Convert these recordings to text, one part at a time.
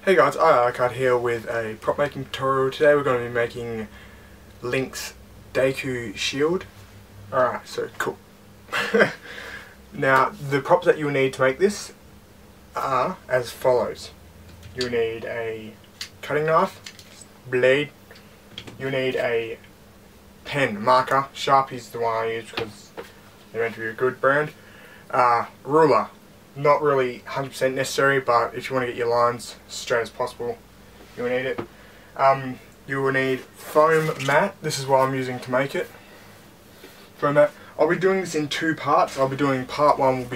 Hey guys, iialucard here with a prop making tutorial. Today we're going to be making Link's Deku shield. Alright, so cool. Now, the props that you'll need to make this are as follows. You'll need a cutting knife, blade, you'll need a pen, marker, Sharpie's the one I use because they're meant to be a good brand, ruler. Not really 100% necessary, but if you want to get your lines straight as possible, you will need it. You will need foam mat. This is what I'm using to make it. Foam mat. I'll be doing this in two parts. I'll be doing part one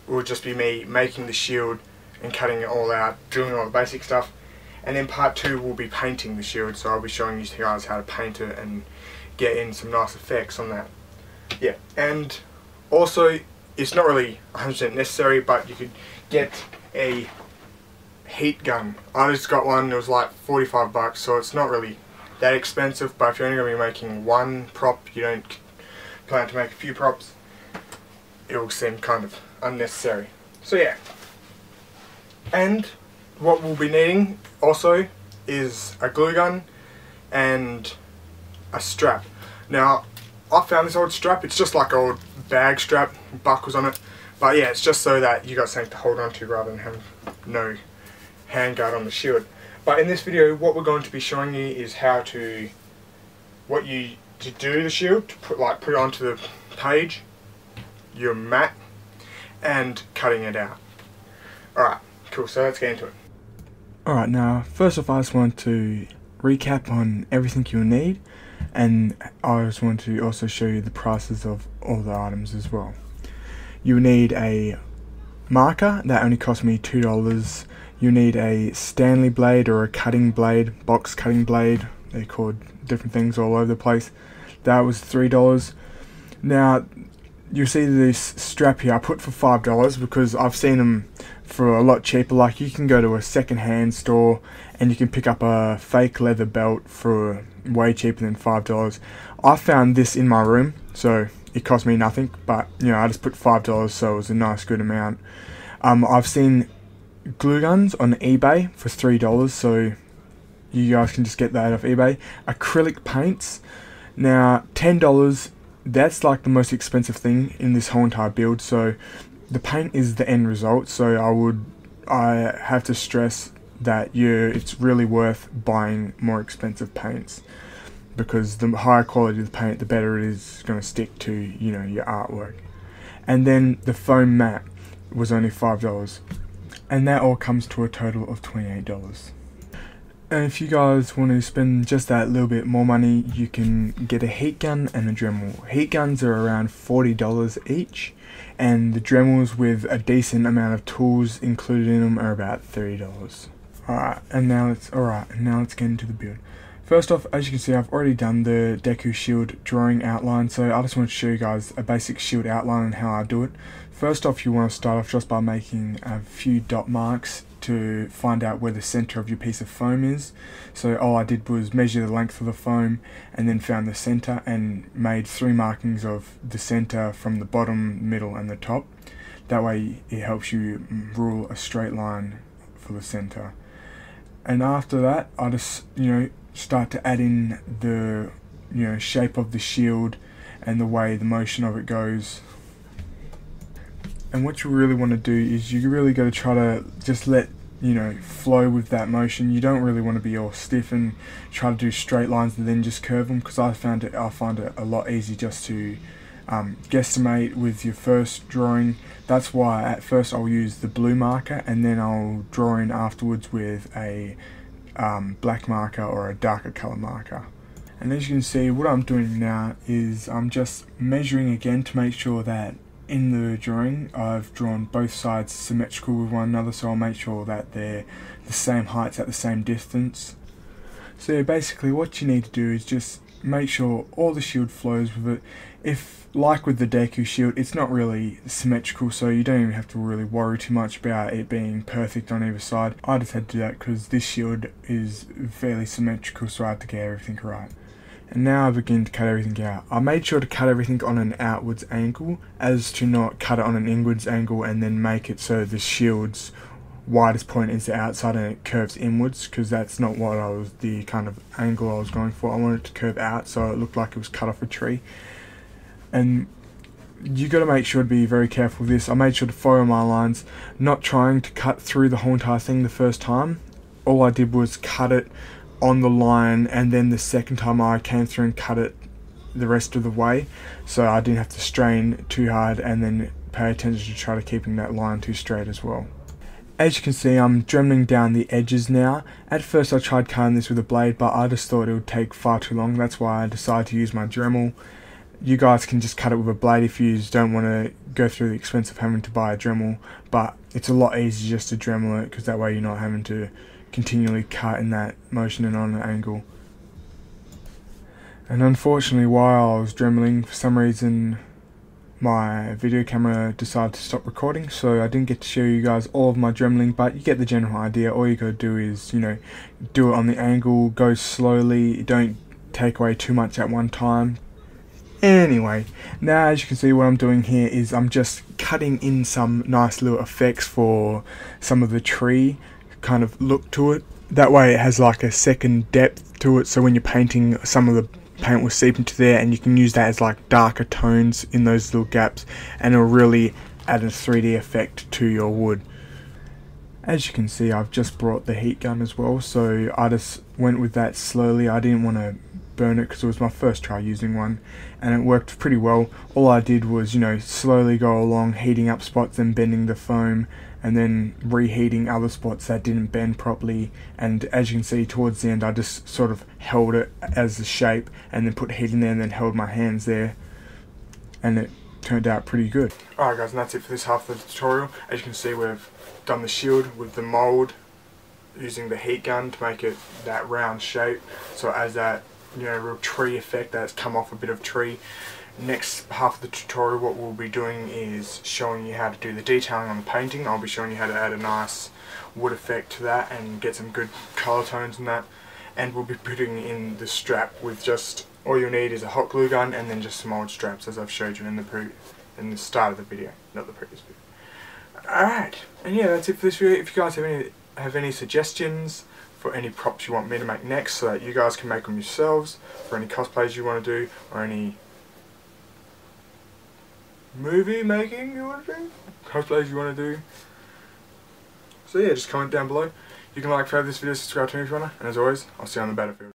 will just be me making the shield and cutting it all out, doing all the basic stuff. And then part two will be painting the shield, so I'll be showing you guys how to paint it and get in some nice effects on that. Yeah, and also, it's not really 100% necessary, but you could get a heat gun. I just got one, it was like 45 bucks, so it's not really that expensive, but if you're only going to be making one prop, you don't plan to make a few props, it will seem kind of unnecessary. So yeah. And what we'll be needing also is a glue gun and a strap. Now, I found this old strap, it's just like an old bag strap, buckles on it, but yeah, it's just so that you got something to hold on to rather than have no handguard on the shield. But in this video, what we're going to be showing you is how to do the shield, to put it onto the page, your mat, and cutting it out. Alright, cool, so let's get into it. Alright, now first off I just want to recap on everything you'll need, and I just want to also show you the prices of all the items as well. You need a marker, that only cost me $2. You need a Stanley blade or a cutting blade, box cutting blade, they're called different things all over the place. That was $3. Now you see this strap here I put for $5 because I've seen them for a lot cheaper. Like, you can go to a second-hand store and you can pick up a fake leather belt for way cheaper than $5. I found this in my room, so it cost me nothing, but you know, I just put $5, so it was a nice good amount. I've seen glue guns on eBay for $3, so you guys can just get that off eBay. Acrylic paints, now $10. That's like the most expensive thing in this whole entire build, so the paint is the end result, so I have to stress that it's really worth buying more expensive paints, because the higher quality of the paint, the better it is going to stick to, you know, your artwork. And then the foam mat was only $5, and that all comes to a total of $28. And if you guys want to spend just that little bit more money, you can get a heat gun and a Dremel. Heat guns are around $40 each, and the Dremels with a decent amount of tools included in them are about $30. Alright, and now let's get into the build. First off, as you can see, I've already done the Deku shield drawing outline, so I just want to show you guys a basic shield outline and how I do it. First off, you want to start off just by making a few dot marks to find out where the center of your piece of foam is. So all I did was measure the length of the foam and then found the center and made 3 markings of the center from the bottom, middle and the top. That way it helps you rule a straight line for the center. And after that, I just, start to add in the, shape of the shield and the way the motion of it goes. And what you really want to do is you really got to try to just let flow with that motion. You don't really want to be all stiff and try to do straight lines and then just curve them, because I find it a lot easier just to guesstimate with your first drawing. That's why at first I'll use the blue marker and then I'll draw in afterwards with a black marker or a darker color marker. And as you can see, what I'm doing now is I'm just measuring again to make sure that in the drawing I've drawn both sides symmetrical with one another, so I'll make sure that they're the same heights at the same distance. So basically what you need to do is just make sure all the shield flows with it. If, like with the Deku shield, it's not really symmetrical, so you don't even have to really worry too much about it being perfect on either side. I just had to do that because this shield is fairly symmetrical, so I had to get everything right. And now I begin to cut everything out. I made sure to cut everything on an outwards angle, as to not cut it on an inwards angle and then make it so the shields widest point is the outside and it curves inwards, because that's not what the kind of angle I was going for. I wanted it to curve out so it looked like it was cut off a tree. And you got to make sure to be very careful with this. I made sure to follow my lines, not trying to cut through the whole entire thing the first time. All I did was cut it on the line, and then the second time I came through and cut it the rest of the way, so I didn't have to strain too hard and then pay attention to try to keeping that line too straight as well. As you can see, I'm dremeling down the edges now. At first I tried cutting this with a blade, but I just thought it would take far too long. That's why I decided to use my Dremel. You guys can just cut it with a blade if you don't want to go through the expense of having to buy a Dremel, but it's a lot easier just to Dremel it, because that way you're not having to continually cut in that motion and on an angle. And unfortunately, while I was dremeling, for some reason my video camera decided to stop recording, so I didn't get to show you guys all of my dremeling, but you get the general idea. All you gotta do is, do it on the angle, go slowly, don't take away too much at one time. Anyway, now as you can see, what I'm doing here is I'm just cutting in some nice little effects for some of the tree kind of look to it. That way it has like a second depth to it, so when you're painting, some of the paint will seep into there and you can use that as like darker tones in those little gaps, and it'll really add a 3D effect to your wood. As you can see, I've just brought the heat gun as well, so I just went with that slowly. I didn't want to burn it because it was my first try using one, and it worked pretty well. All I did was, slowly go along, heating up spots and bending the foam, and then reheating other spots that didn't bend properly. And as you can see, towards the end I just sort of held it as the shape and then put heat in there and then held my hands there, and it turned out pretty good. Alright guys, and that's it for this half of the tutorial. As you can see, we've done the shield with the mould using the heat gun to make it that round shape, so as that real tree effect that's come off a bit of tree. Next half of the tutorial, what we'll be doing is showing you how to do the detailing on the painting. I'll be showing you how to add a nice wood effect to that and get some good colour tones in that. And we'll be putting in the strap with just, all you'll need is a hot glue gun and then just some old straps, as I've showed you in the start of the video, not the previous video. Alright, and yeah, that's it for this video. If you guys have any suggestions for any props you want me to make next, so that you guys can make them yourselves, for any cosplays you want to do, or any movie making you want to do, cosplays you want to do. So yeah, just comment down below. You can like, favorite this video, subscribe to me if you wanna, and as always, I'll see you on the battlefield.